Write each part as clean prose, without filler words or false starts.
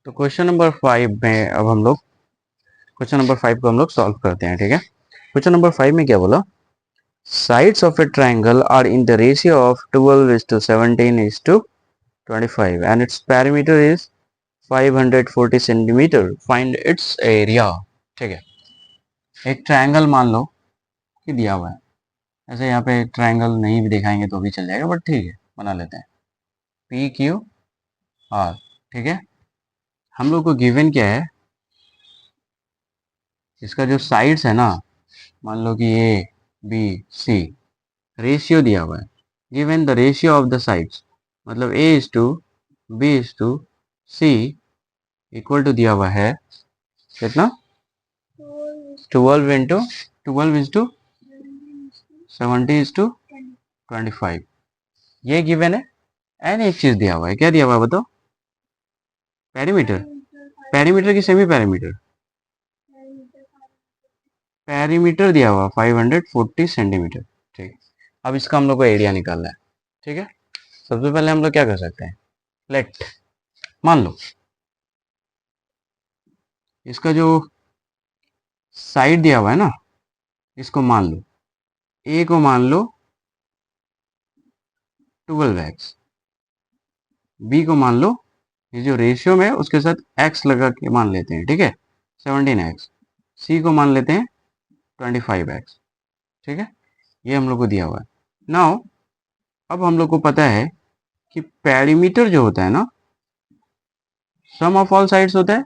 तो question number 5 में अब हम लोग क्वेश्चन नंबर 5 को हम लोग सॉल्व करते हैं। ठीक है, क्वेश्चन नंबर 5 में क्या बोला, sides of a triangle are in the ratio of 12:17:25 and its parameter is 540 centimetre, find its area. ठीक है, एक ट्राइंगल मान लो कि दिया हुआ है। ऐसे यहाँ पे ट्राइंगल नहीं भी दिखाएंगे तो भी चल जाएगा, बट ठीक है बना लेते हैं। P Q are. ठीक है, हम लोग को गिवन क्या है, इसका जो साइड्स है ना, मान लो कि ए बी सी, रेशियो दिया हुआ है। Given the ratio of the sides, मतलब A is to B is to C equal to दिया हुआ है कितना, 12:70:25। ये गिवन है। एन एक चीज दिया हुआ है, क्या दिया हुआ है बताओ, पेरीमीटर। पेरीमीटर की सेमी पेरीमीटर, पेरीमीटर दिया हुआ 540 सेंटीमीटर। ठीक, अब इसका हम लोग को एरिया निकालना है। ठीक है, सबसे पहले हम लोग क्या कर सकते हैं, लेट, मान लो इसका जो साइड दिया हुआ है ना, इसको मान लो, ए को मान लो 12x, बी को मान लो, ये जो रेशियो में उसके साथ x लगा के मान लेते हैं। ठीक है, 17x, सी को मान लेते हैं 25x। ठीक है, ये हम लोग को दिया हुआ है। नाउ अब हम लोग को पता है कि पेरीमीटर जो होता है ना, सम ऑफ ऑल साइड्स होता है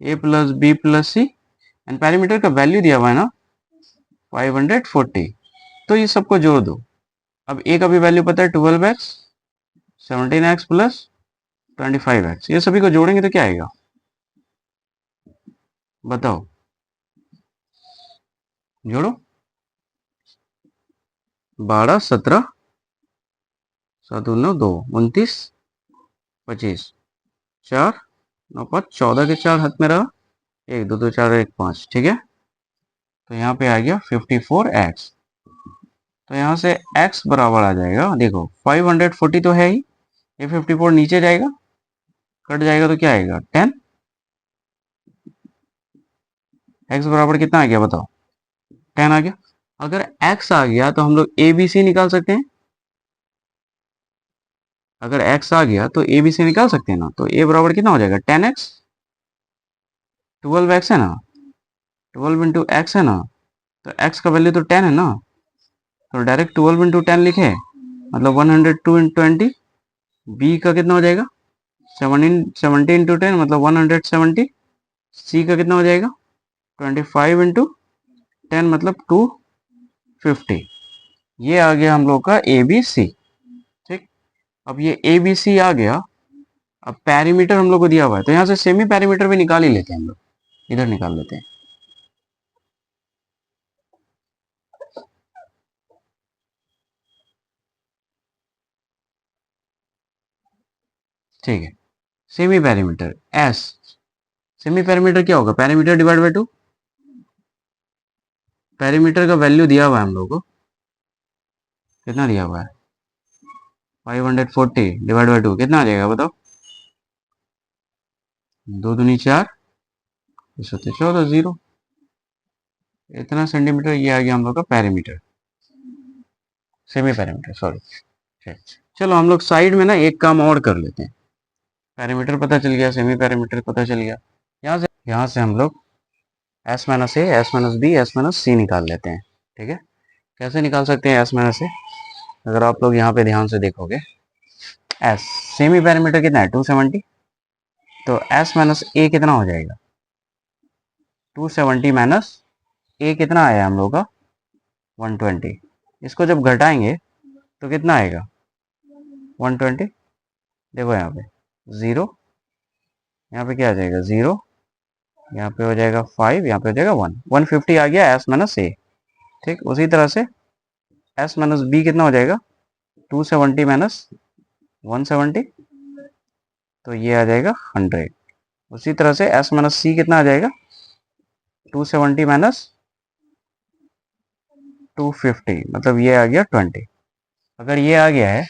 A plus B plus C, and perimeter का वैल्यू दिया हुआ है ना 540। तो ये सबको जोड़ दो। अब ए का भी वैल्यू पता है 12x, 17x प्लस 25x, ये सभी को जोड़ेंगे तो क्या आएगा बताओ, जोड़ो। 12 17 7 9 2 29 25, 4 9 5 14 के 4 हाथ में रहा, 1 2 2 4 1 5। ठीक है, तो यहाँ पे आ गया 54x। तो यहाँ से x बराबर आ जाएगा, देखो 540 तो है ही, ये 54 नीचे जाएगा, कट जाएगा तो क्या आएगा 10। x बराबर कितना आ गया बताओ, 10 आ गया। अगर x आ गया तो हम लोग ए बी सी निकाल सकते हैं। अगर x आ गया तो ए बी सी निकाल सकते हैं ना, तो a बराबर कितना हो जाएगा 10x, 12x है ना, 12 इंटू एक्स है ना, तो x का वैल्यू तो 10 है ना, तो डायरेक्ट 12 इंटू 10 लिखे, मतलब 102 इंटू 20। b का कितना हो जाएगा 70 इंटू 10, मतलब 170। c का कितना हो जाएगा 25 इंटू 10, मतलब 250। ये आ गया हम लोग का ए बी सी। ठीक, अब ये ए बी सी आ गया। अब पैरीमीटर हम लोग को दिया हुआ है, तो यहाँ से सेमी पैरीमीटर भी निकाल ही लेते हैं हम लोग, इधर निकाल लेते हैं। ठीक है, semi perimeter S, semi perimeter क्या होगा, पैरीमीटर डिवाइड बाय 2। पैरीमीटर का वैल्यू दिया हुआ है हम लोग को, कितना दिया हुआ है 540 डिवाइड बाय 2, कितना आ जाएगा बताओ, 2 दूनी 4, 14 0, इतना सेंटीमीटर। ये आ गया हम लोग का पैरीमीटर, सेमी पैरीमीटर सॉरी। ठीक, चलो हम लोग साइड में ना एक काम और कर लेते हैं। पैरीमीटर पता चल गया, सेमी पैरीमीटर पता चल गया, यहाँ से हम लोग S minus A, S minus B, S minus C निकाल लेते हैं। ठीक है, कैसे निकाल सकते हैं एस माइनस ए, अगर आप लोग यहाँ पे ध्यान से देखोगे, एस सेमी पैरामीटर कितना है 270, तो एस माइनस ए कितना हो जाएगा 270 माइनस ए कितना आया हम लोग का 120। इसको जब घटाएंगे तो कितना आएगा 120। देखो यहाँ पे 0, यहाँ पे क्या आ जाएगा 0, यहाँ पे हो जाएगा 5, यहाँ पे हो जाएगा 1, 150 आ गया एस माइनस ए। ठीक, उसी तरह से एस माइनस बी कितना हो जाएगा 270 माइनस 170, तो ये आ जाएगा 100। उसी तरह से एस माइनस सी कितना आ जाएगा 270 माइनस 250, मतलब ये आ गया 20। अगर ये आ गया है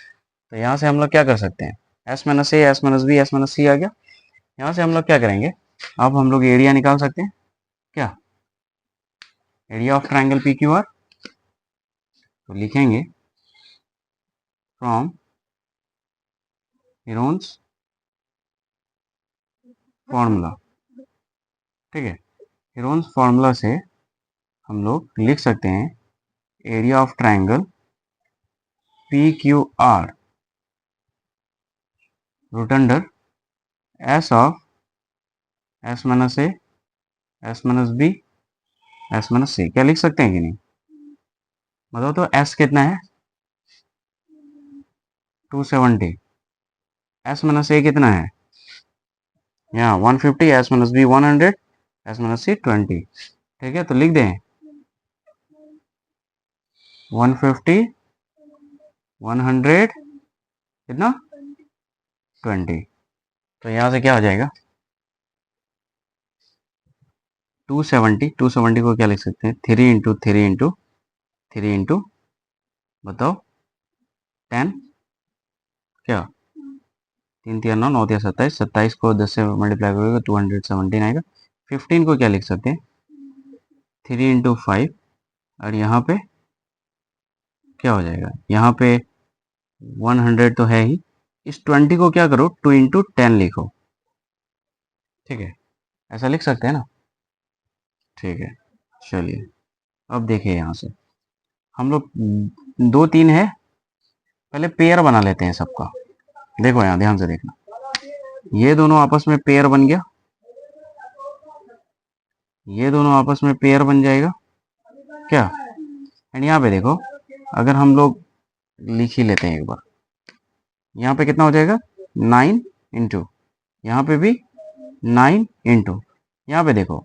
तो यहाँ से हम लोग क्या कर सकते हैं, S minus A, S minus B, S minus C आ गया। यहाँ से हम लोग क्या करेंगे, अब हम लोग एरिया निकाल सकते हैं क्या, area of triangle P Q are. तो लिखेंगे फ्रॉम हेरोन्स फॉर्मूला, ठीक है। हेरोन्स फॉर्मूला से हम लोग लिख सकते हैं area of triangle P Q R root under S of S minus A, S minus B, S minus C. क्या लिख सकते हैं कि नहीं, बताओ तो। एस कितना है 270, एस माइनस ए कितना है यहाँ 150, S minus B 100, S minus C 20, ठीक है। तो लिख दें 150 100 कितना 20। तो यहाँ से क्या हो जाएगा 270 को क्या लिख सकते हैं 3 इंटू 3 इंटू 3 इंटू बताओ 10, क्या 3 3 9 9 3 27, 27 को 10 से मल्टीप्लाई करोगे 217 आएगा। 15 को क्या लिख सकते हैं 3 इंटू 5, और यहाँ पे क्या हो जाएगा, यहाँ पे 100 तो है ही, इस 20 को क्या करो 2 इंटू 10 लिखो, ठीक है। ऐसा लिख सकते हैं ना, ठीक है। चलिए अब देखिए यहाँ से हम लोग 2 3 है, पहले पेयर बना लेते हैं सबका। देखो यहाँ ध्यान से देखना, ये दोनों आपस में पेयर बन गया, ये दोनों आपस में पेयर बन जाएगा क्या। एंड यहाँ पे देखो, अगर हम लोग लिख ही लेते हैं एक बार, यहाँ पे कितना हो जाएगा 9 इंटू, यहाँ पे भी 9 इंटू, यहाँ पे देखो,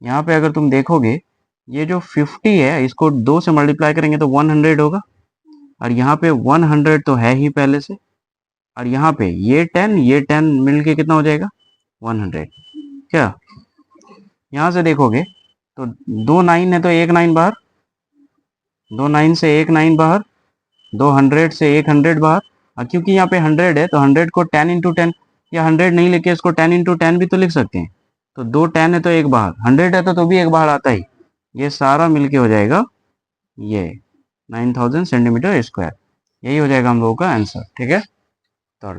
यहाँ पे अगर तुम देखोगे ये जो 50 है इसको 2 से मल्टीप्लाई करेंगे तो 100 होगा, और यहाँ पे 100 तो है ही पहले से, और यहाँ पे ये 10 मिलके कितना हो जाएगा 100 क्या। यहाँ से देखोगे तो 2 9 है तो 1 9 बाहर, 2 9 से 1 9 बाहर, 200 से 100 बाहर, और क्योंकि यहाँ पे 100 है तो 100 को 10 इंटू 10, या 100 नहीं लेके इसको 10 इंटू 10 भी तो लिख सकते हैं। तो 2 10 है तो एक बाहर, 100 है तो भी एक बाहर आता ही, ये सारा मिलके हो जाएगा ये 9000 सेंटीमीटर स्क्वायर। यही हो जाएगा हम लोगों का आंसर, ठीक है। तो